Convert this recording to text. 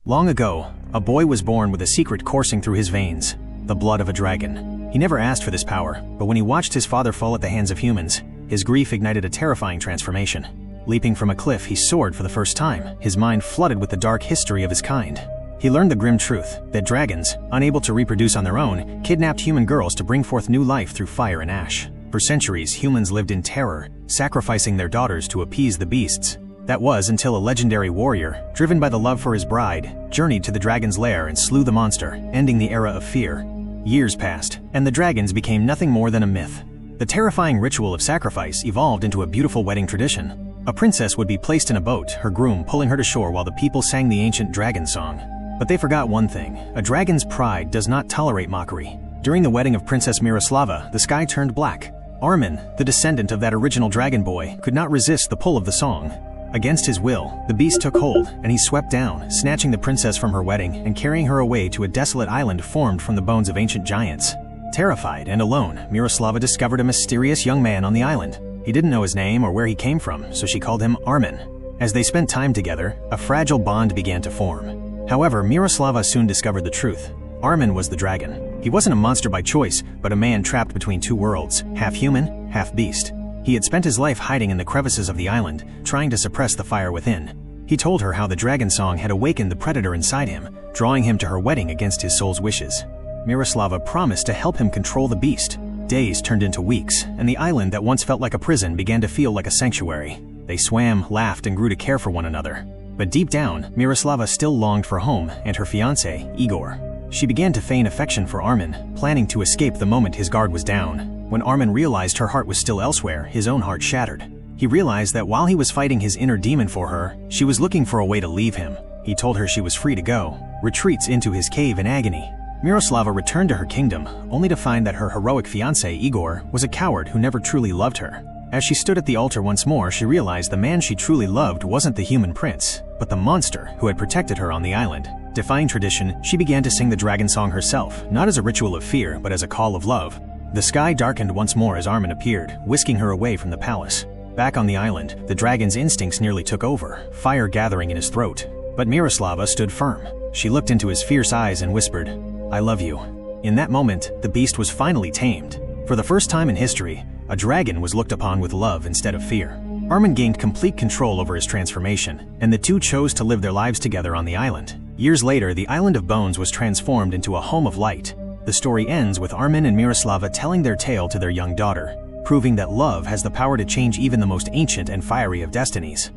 Long ago, a boy was born with a secret coursing through his veins, the blood of a dragon. He never asked for this power, but when he watched his father fall at the hands of humans, his grief ignited a terrifying transformation. Leaping from a cliff, he soared for the first time, his mind flooded with the dark history of his kind. He learned the grim truth that dragons, unable to reproduce on their own, kidnapped human girls to bring forth new life through fire and ash. For centuries, humans lived in terror, sacrificing their daughters to appease the beasts. That was until a legendary warrior, driven by the love for his bride, journeyed to the dragon's lair and slew the monster, ending the era of fear. Years passed, and the dragons became nothing more than a myth. The terrifying ritual of sacrifice evolved into a beautiful wedding tradition. A princess would be placed in a boat, her groom pulling her to shore while the people sang the ancient dragon song. But they forgot one thing: a dragon's pride does not tolerate mockery. During the wedding of Princess Miroslava, the sky turned black. Armin, the descendant of that original dragon boy, could not resist the pull of the song. Against his will, the beast took hold, and he swept down, snatching the princess from her wedding and carrying her away to a desolate island formed from the bones of ancient giants. Terrified and alone, Miroslava discovered a mysterious young man on the island. He didn't know his name or where he came from, so she called him Armin. As they spent time together, a fragile bond began to form. However, Miroslava soon discovered the truth. Armin was the dragon. He wasn't a monster by choice, but a man trapped between two worlds, half human, half beast. He had spent his life hiding in the crevices of the island, trying to suppress the fire within. He told her how the dragon song had awakened the predator inside him, drawing him to her wedding against his soul's wishes. Miroslava promised to help him control the beast. Days turned into weeks, and the island that once felt like a prison began to feel like a sanctuary. They swam, laughed, and grew to care for one another. But deep down, Miroslava still longed for home and her fiancé, Igor. She began to feign affection for Armin, planning to escape the moment his guard was down. When Armin realized her heart was still elsewhere, his own heart shattered. He realized that while he was fighting his inner demon for her, she was looking for a way to leave him. He told her she was free to go, retreats into his cave in agony. Miroslava returned to her kingdom, only to find that her heroic fiancé, Igor, was a coward who never truly loved her. As she stood at the altar once more, she realized the man she truly loved wasn't the human prince, but the monster who had protected her on the island. Defying tradition, she began to sing the dragon song herself, not as a ritual of fear, but as a call of love. The sky darkened once more as Armin appeared, whisking her away from the palace. Back on the island, the dragon's instincts nearly took over, fire gathering in his throat. But Miroslava stood firm. She looked into his fierce eyes and whispered, "I love you." In that moment, the beast was finally tamed. For the first time in history, a dragon was looked upon with love instead of fear. Armin gained complete control over his transformation, and the two chose to live their lives together on the island. Years later, the Island of Bones was transformed into a home of light. The story ends with Armin and Miroslava telling their tale to their young daughter, proving that love has the power to change even the most ancient and fiery of destinies.